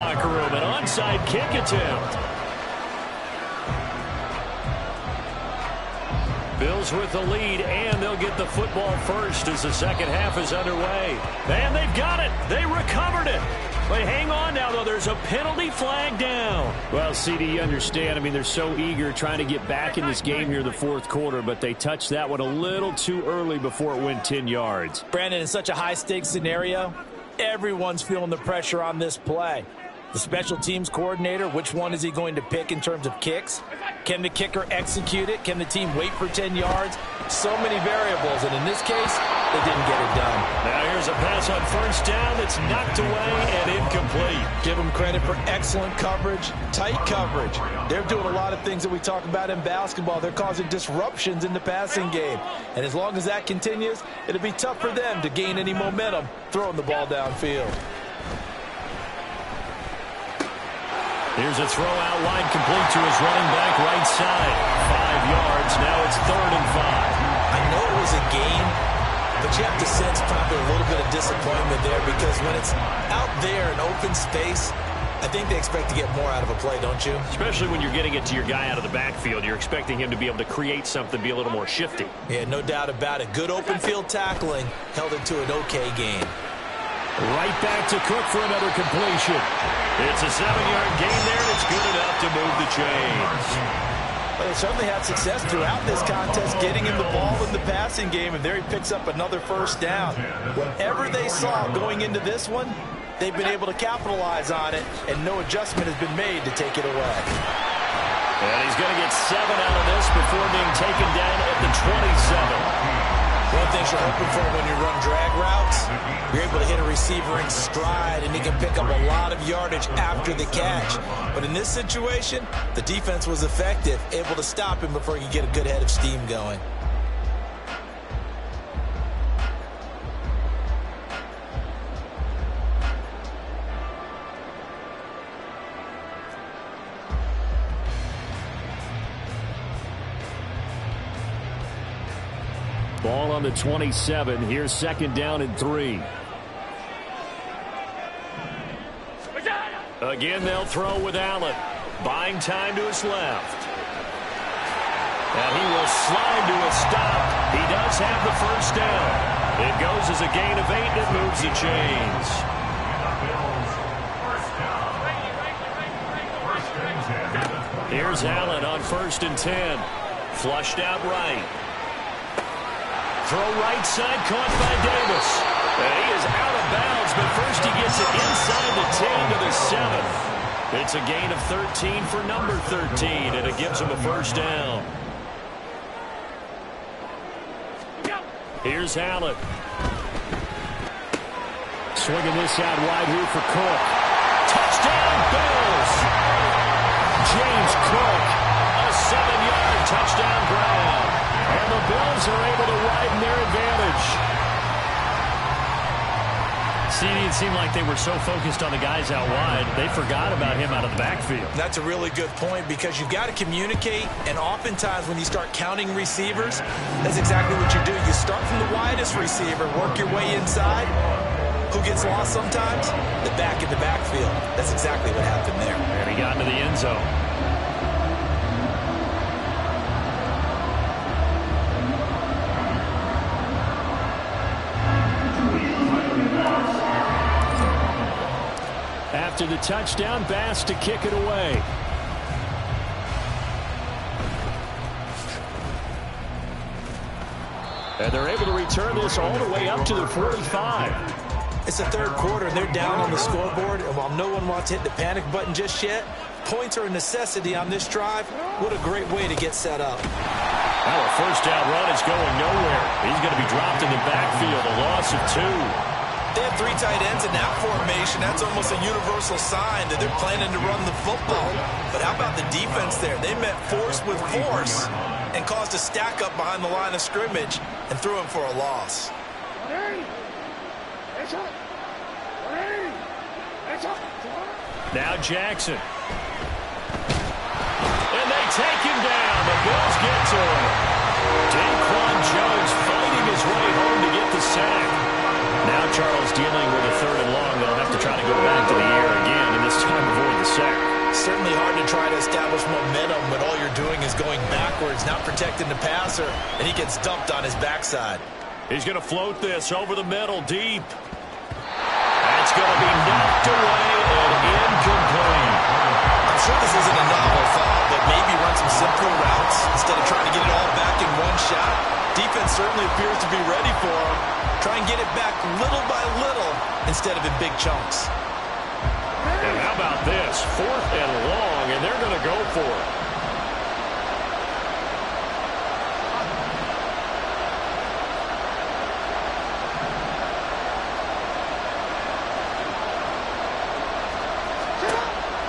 Locker room, an onside kick attempt. Bills with the lead, and they'll get the football first as the second half is underway. And they've got it. They recovered it. But hang on now, though. There's a penalty flag down. Well, CD, you understand. I mean, they're so eager trying to get back in this game here in the fourth quarter, but they touched that one a little too early before it went 10 yards. Brandon, in such a high-stakes scenario, everyone's feeling the pressure on this play. The special teams coordinator, which one is he going to pick in terms of kicks? Can the kicker execute it? Can the team wait for 10 yards? So many variables, and in this case, they didn't get it done. Now here's a pass on first down that's knocked away and incomplete. Give them credit for excellent coverage, tight coverage. They're doing a lot of things that we talk about in basketball. They're causing disruptions in the passing game. And as long as that continues, it'll be tough for them to gain any momentum throwing the ball downfield. Here's a throw out wide, complete to his running back right side. 5 yards. Now it's 3rd and 5. I know it was a gain, but you have to sense probably a little bit of disappointment there because when it's out there in open space, I think they expect to get more out of a play, don't you? Especially when you're getting it to your guy out of the backfield. You're expecting him to be able to create something, be a little more shifty. Yeah, no doubt about it. Good open field tackling held it to an okay gain. Right back to Cook for another completion. It's a 7-yard gain there, and it's good enough to move the chains. Well, they certainly had success throughout this contest getting him the ball in the passing game, and there he picks up another first down. Whatever they saw going into this one, they've been able to capitalize on it, and no adjustment has been made to take it away. And he's going to get 7 out of this before being taken down at the 27. One thing you're hoping for when you run drag routes, you're able to hit a receiver in stride, and he can pick up a lot of yardage after the catch. But in this situation, the defense was effective, able to stop him before he could get a good head of steam going. Ball on the 27. Here's 2nd down and 3. Again, they'll throw with Allen. Buying time to his left. And he will slide to a stop. He does have the first down. It goes as a gain of 8 and moves the chains. Here's Allen on 1st and 10. Flushed out right. Throw right side, caught by Davis. And he is out of bounds, but first he gets it inside the 10 to the 7. It's a gain of 13 for number 13, and it gives him a first down. Here's Allen. Swinging this out wide here for Cook. Touchdown, Bills! James Cook, a 7-yard touchdown grab. And the Bills are able to widen their advantage. See, it seemed like they were so focused on the guys out wide, they forgot about him out of the backfield. That's a really good point because you've got to communicate, and oftentimes when you start counting receivers, that's exactly what you do. You start from the widest receiver, work your way inside. Who gets lost sometimes? The back in the backfield. That's exactly what happened there. And he got into the end zone. After the touchdown, Bass to kick it away. And they're able to return this all the way up to the 45. It's the 3rd quarter, and they're down on the scoreboard. And while no one wants to hit the panic button just yet, points are a necessity on this drive. What a great way to get set up. Now a first down run is going nowhere. He's going to be dropped in the backfield, a loss of 2. They have 3 tight ends in that formation. That's almost a universal sign that they're planning to run the football. But how about the defense there? They met force with force and caused a stack up behind the line of scrimmage and threw him for a loss. Now Jackson. And they take him down. The Bills get to him. Daquan Jones fighting his way home to get the sack. Now Charles dealing with a 3rd and long. They'll have to try to go back to the air again, and this time establish momentum when all you're doing is going backwards, not protecting the passer, and he gets dumped on his backside. He's going to float this over the middle, deep. That's going to be knocked away and incomplete. I'm sure this isn't a novel thought, but maybe run some simpler routes instead of trying to get it all back in one shot. Defense certainly appears to be ready for him. Try and get it back little by little instead of in big chunks. And how about this? 4th and long, and they're going to go for it.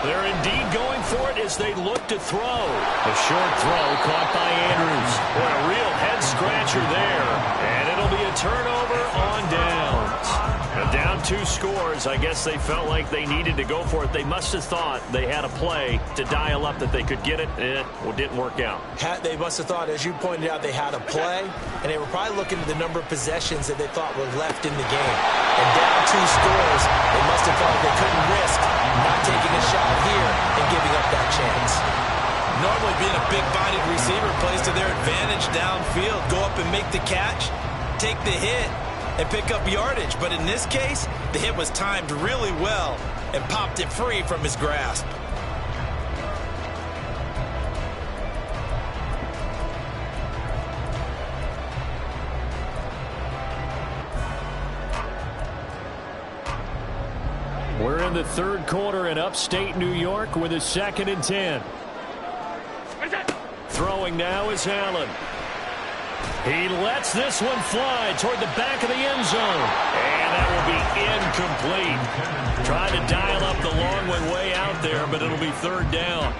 They're indeed going for it as they look to throw. A short throw caught by Andrews. What a real head-scratcher there. And it'll be a turnover on downs. And down 2 scores, I guess they felt like they needed to go for it. They must have thought they had a play to dial up that they could get it, and it didn't work out. They must have thought, as you pointed out, they had a play, and they were probably looking at the number of possessions that they thought were left in the game. And down 2 scores, they must have felt they couldn't risk not taking a shot here and giving up that chance. Normally being a big-bodied receiver plays to their advantage downfield. Go up and make the catch, take the hit, and pick up yardage. But in this case, the hit was timed really well and popped it free from his grasp. We're in the 3rd quarter in upstate New York with a 2nd and 10. Throwing now is Allen. He lets this one fly toward the back of the end zone. And that will be incomplete. Trying to dial up the long one way out there, but it'll be 3rd down.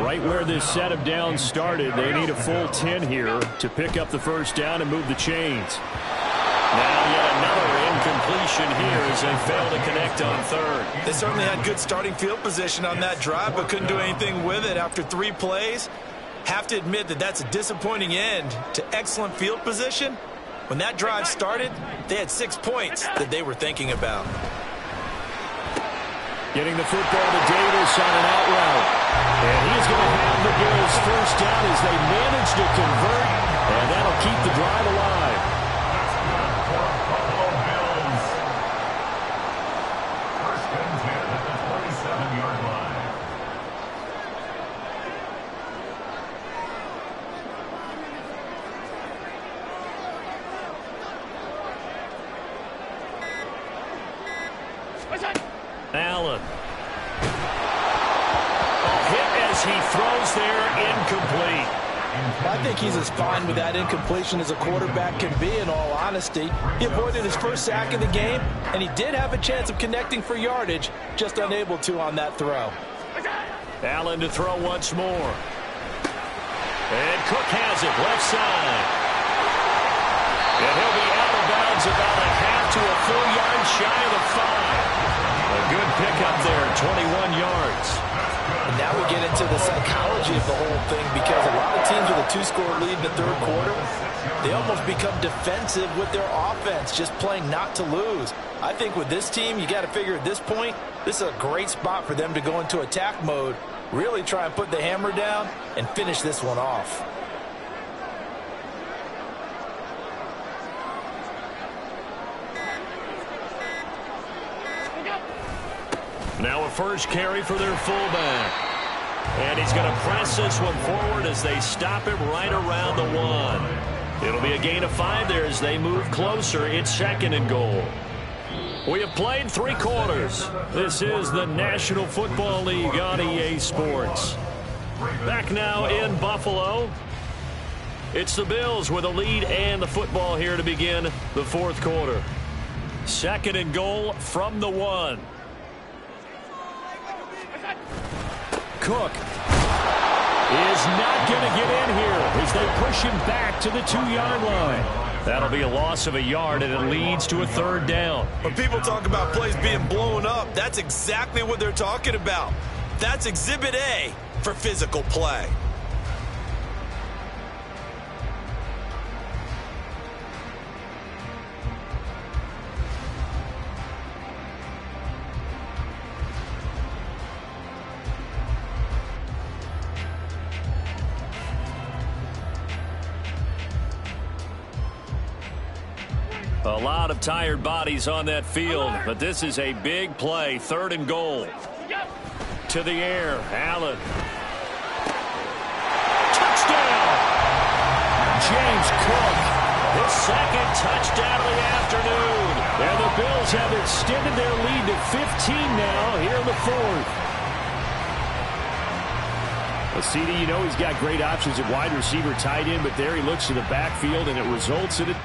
Right where this set of downs started, they need a full 10 here to pick up the 1st down and move the chains. Now yet another incompletion here as they fail to connect on 3rd. They certainly had good starting field position on that drive, but couldn't do anything with it after 3 plays. Have to admit that that's a disappointing end to excellent field position. When that drive started, they had 6 points that they were thinking about. Getting the football to Davis on an out route. And he's going to have the Bills 1st down as they manage to convert, and that'll keep the drive alive. Allen. A hit as he throws there, incomplete. I think he's as fine with that incompletion as a quarterback can be, in all honesty. He avoided his 1st sack of the game, and he did have a chance of connecting for yardage, just unable to on that throw. Allen to throw once more. And Cook has it, left side. And he'll be out of bounds about a half to a full yard shy of the 5. A good pickup there, 21 yards. And now we get into the psychology of the whole thing, because a lot of teams with a 2-score lead in the 3rd quarter, they almost become defensive with their offense, just playing not to lose. I think with this team, you got to figure at this point, this is a great spot for them to go into attack mode, really try and put the hammer down and finish this one off. Now a 1st carry for their fullback. And he's going to press this one forward as they stop him right around the 1. It'll be a gain of 5 there as they move closer. It's 2nd and goal. We have played 3 quarters. This is the National Football League on EA Sports. Back now in Buffalo. It's the Bills with a lead and the football here to begin the 4th quarter. 2nd and goal from the 1. Cook is not going to get in here as they push him back to the 2-yard line. That'll be a loss of a yard, and it leads to a 3rd down. When people talk about plays being blown up, that's exactly what they're talking about. That's Exhibit A for physical play. A lot of tired bodies on that field, but this is a big play, 3rd and goal. To the air, Allen. Touchdown! James Cook, his 2nd touchdown of the afternoon. And the Bills have extended their lead to 15 now here in the 4th. Well, CD, you know he's got great options at wide receiver, tight end, but there he looks to the backfield, and it results in it.